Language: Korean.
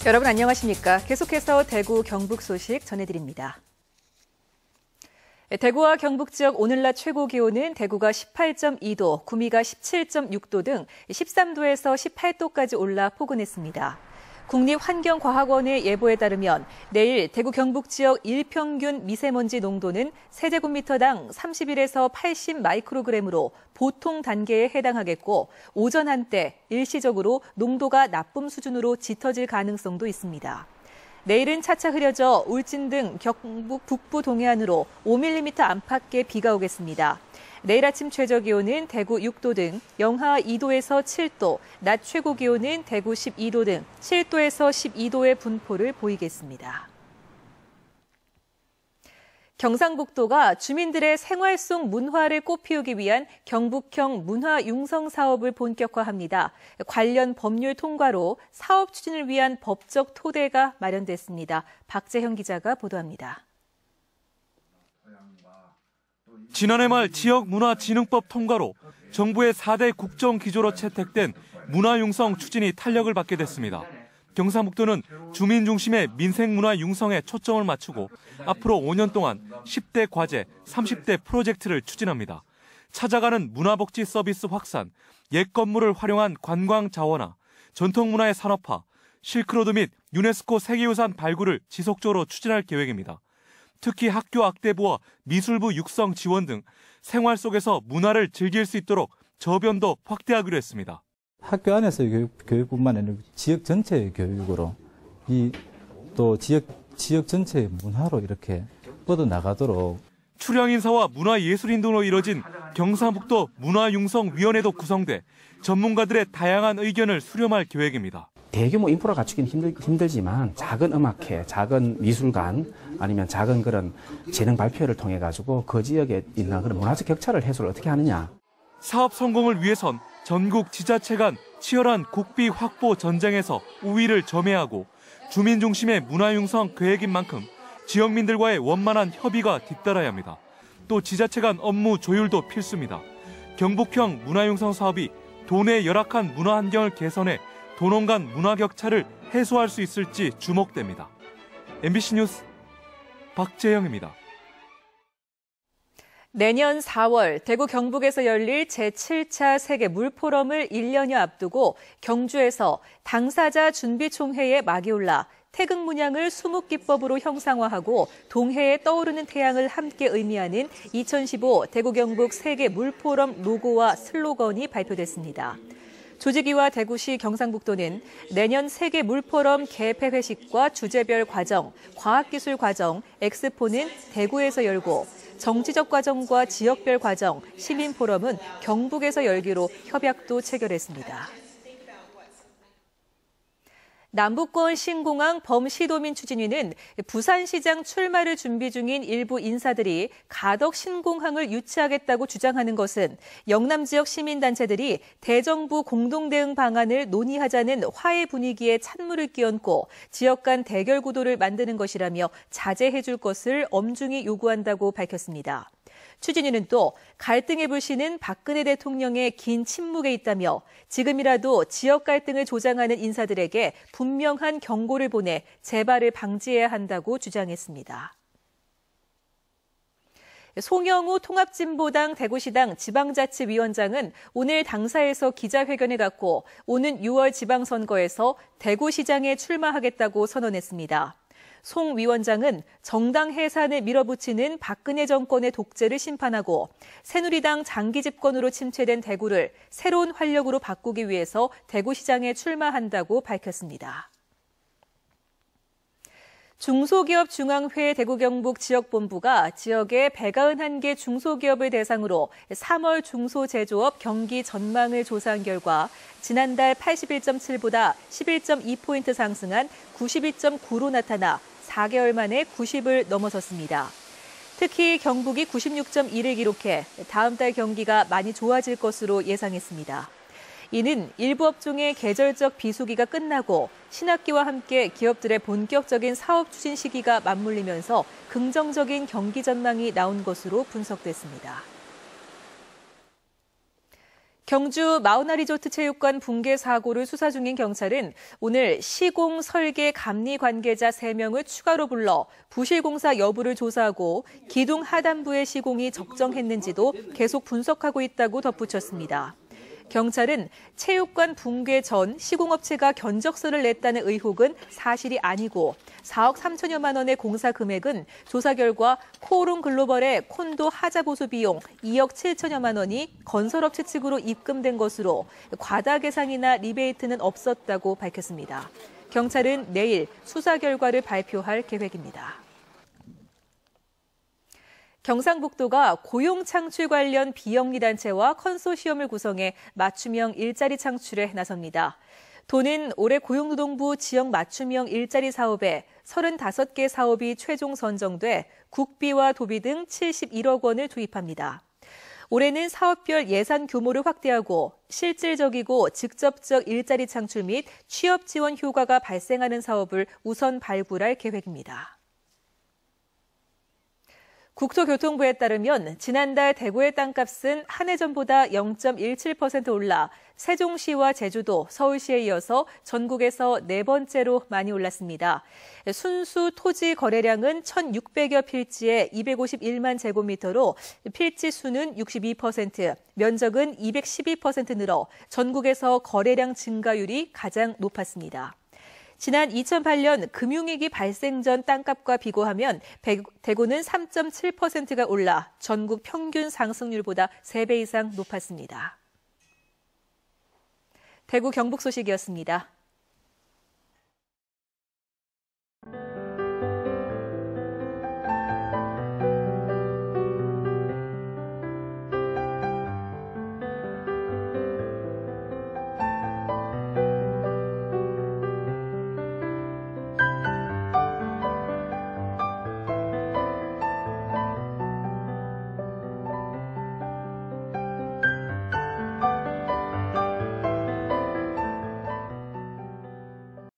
여러분 안녕하십니까? 계속해서 대구, 경북 소식 전해드립니다. 대구와 경북 지역 오늘 낮 최고 기온은 대구가 18.2도, 구미가 17.6도 등 13도에서 18도까지 올라 포근했습니다. 국립환경과학원의 예보에 따르면 내일 대구 경북 지역 일평균 미세먼지 농도는 세제곱미터당 31에서 80 마이크로그램으로 보통 단계에 해당하겠고 오전 한때 일시적으로 농도가 나쁨 수준으로 짙어질 가능성도 있습니다. 내일은 차차 흐려져 울진 등 경북 북부 동해안으로 5mm 안팎의 비가 오겠습니다. 내일 아침 최저 기온은 대구 6도 등 영하 2도에서 7도, 낮 최고 기온은 대구 12도 등 7도에서 12도의 분포를 보이겠습니다. 경상북도가 주민들의 생활 속 문화를 꽃피우기 위한 경북형 문화융성 사업을 본격화합니다. 관련 법률 통과로 사업 추진을 위한 법적 토대가 마련됐습니다. 박재형 기자가 보도합니다. 지난해 말 지역문화진흥법 통과로 정부의 4대 국정기조로 채택된 문화융성 추진이 탄력을 받게 됐습니다. 경상북도는 주민 중심의 민생문화 융성에 초점을 맞추고 앞으로 5년 동안 10대 과제, 30대 프로젝트를 추진합니다. 찾아가는 문화복지 서비스 확산, 옛 건물을 활용한 관광 자원화, 전통문화의 산업화, 실크로드 및 유네스코 세계유산 발굴을 지속적으로 추진할 계획입니다. 특히 학교 악대부와 미술부 육성 지원 등 생활 속에서 문화를 즐길 수 있도록 저변도 확대하기로 했습니다. 학교 안에서의 교육뿐만 아니라 지역 전체의 교육으로 또 지역 전체의 문화로 이렇게 뻗어나가도록. 출향 인사와 문화예술인 등으로 이뤄진 경상북도 문화융성위원회도 구성돼 전문가들의 다양한 의견을 수렴할 계획입니다. 대규모 인프라 갖추기는 힘들지만 작은 음악회, 작은 미술관 아니면 작은 그런 재능 발표회를 통해 가지고 그 지역에 있는 그런 문화적 격차를 해소를 어떻게 하느냐. 사업 성공을 위해선 전국 지자체 간 치열한 국비 확보 전쟁에서 우위를 점해하고 주민 중심의 문화융성 계획인 만큼 지역민들과의 원만한 협의가 뒤따라야 합니다. 또 지자체 간 업무 조율도 필수입니다. 경북형 문화융성 사업이 도내의 열악한 문화 환경을 개선해 도농 간 문화 격차를 해소할 수 있을지 주목됩니다. MBC 뉴스 박재영입니다. 내년 4월 대구 경북에서 열릴 제7차 세계 물포럼을 1년여 앞두고 경주에서 당사자 준비총회에 막이 올라 태극 문양을 수묵기법으로 형상화하고 동해에 떠오르는 태양을 함께 의미하는 2015 대구 경북 세계 물포럼 로고와 슬로건이 발표됐습니다. 조직위와 대구시 경상북도는 내년 세계 물포럼 개폐 회식과 주제별 과정, 과학기술 과정, 엑스포는 대구에서 열고 정치적 과정과 지역별 과정, 시민포럼은 경북에서 열기로 협약도 체결했습니다. 남부권 신공항 범시도민 추진위는 부산시장 출마를 준비 중인 일부 인사들이 가덕 신공항을 유치하겠다고 주장하는 것은 영남 지역 시민단체들이 대정부 공동대응 방안을 논의하자는 화해 분위기에 찬물을 끼얹고 지역 간 대결 구도를 만드는 것이라며 자제해 줄 것을 엄중히 요구한다고 밝혔습니다. 추진위는 또 갈등의 불씨는 박근혜 대통령의 긴 침묵에 있다며 지금이라도 지역 갈등을 조장하는 인사들에게 분명한 경고를 보내 재발을 방지해야 한다고 주장했습니다. 송영우 통합진보당 대구시당 지방자치위원장은 오늘 당사에서 기자회견을 갖고 오는 6월 지방선거에서 대구시장에 출마하겠다고 선언했습니다. 송 위원장은 정당 해산을 밀어붙이는 박근혜 정권의 독재를 심판하고 새누리당 장기 집권으로 침체된 대구를 새로운 활력으로 바꾸기 위해서 대구시장에 출마한다고 밝혔습니다. 중소기업중앙회 대구 경북 지역본부가 지역의 191개 중소기업을 대상으로 3월 중소제조업 경기 전망을 조사한 결과 지난달 81.7보다 11.2포인트 상승한 92.9로 나타나 4개월 만에 90을 넘어섰습니다. 특히 경북이 96.1을 기록해 다음 달 경기가 많이 좋아질 것으로 예상했습니다. 이는 일부 업종의 계절적 비수기가 끝나고 신학기와 함께 기업들의 본격적인 사업 추진 시기가 맞물리면서 긍정적인 경기 전망이 나온 것으로 분석됐습니다. 경주 마우나리조트 체육관 붕괴 사고를 수사 중인 경찰은 오늘 시공 설계 감리 관계자 3명을 추가로 불러 부실공사 여부를 조사하고 기둥 하단부의 시공이 적정했는지도 계속 분석하고 있다고 덧붙였습니다. 경찰은 체육관 붕괴 전 시공업체가 견적서를 냈다는 의혹은 사실이 아니고 4억 3천여만 원의 공사 금액은 조사 결과 코오롱 글로벌의 콘도 하자 보수 비용 2억 7천여만 원이 건설업체 측으로 입금된 것으로 과다 계상이나 리베이트는 없었다고 밝혔습니다. 경찰은 내일 수사 결과를 발표할 계획입니다. 경상북도가 고용 창출 관련 비영리 단체와 컨소시엄을 구성해 맞춤형 일자리 창출에 나섭니다. 도는 올해 고용노동부 지역 맞춤형 일자리 사업에 35개 사업이 최종 선정돼 국비와 도비 등 71억 원을 투입합니다. 올해는 사업별 예산 규모를 확대하고 실질적이고 직접적 일자리 창출 및 취업 지원 효과가 발생하는 사업을 우선 발굴할 계획입니다. 국토교통부에 따르면 지난달 대구의 땅값은 한 해 전보다 0.17% 올라 세종시와 제주도, 서울시에 이어서 전국에서 4번째로 많이 올랐습니다. 순수 토지 거래량은 1,600여 필지에 251만 제곱미터로 필지 수는 62%, 면적은 212% 늘어 전국에서 거래량 증가율이 가장 높았습니다. 지난 2008년 금융위기 발생 전 땅값과 비교하면 대구는 3.7%가 올라 전국 평균 상승률보다 3배 이상 높았습니다. 대구 경북 소식이었습니다.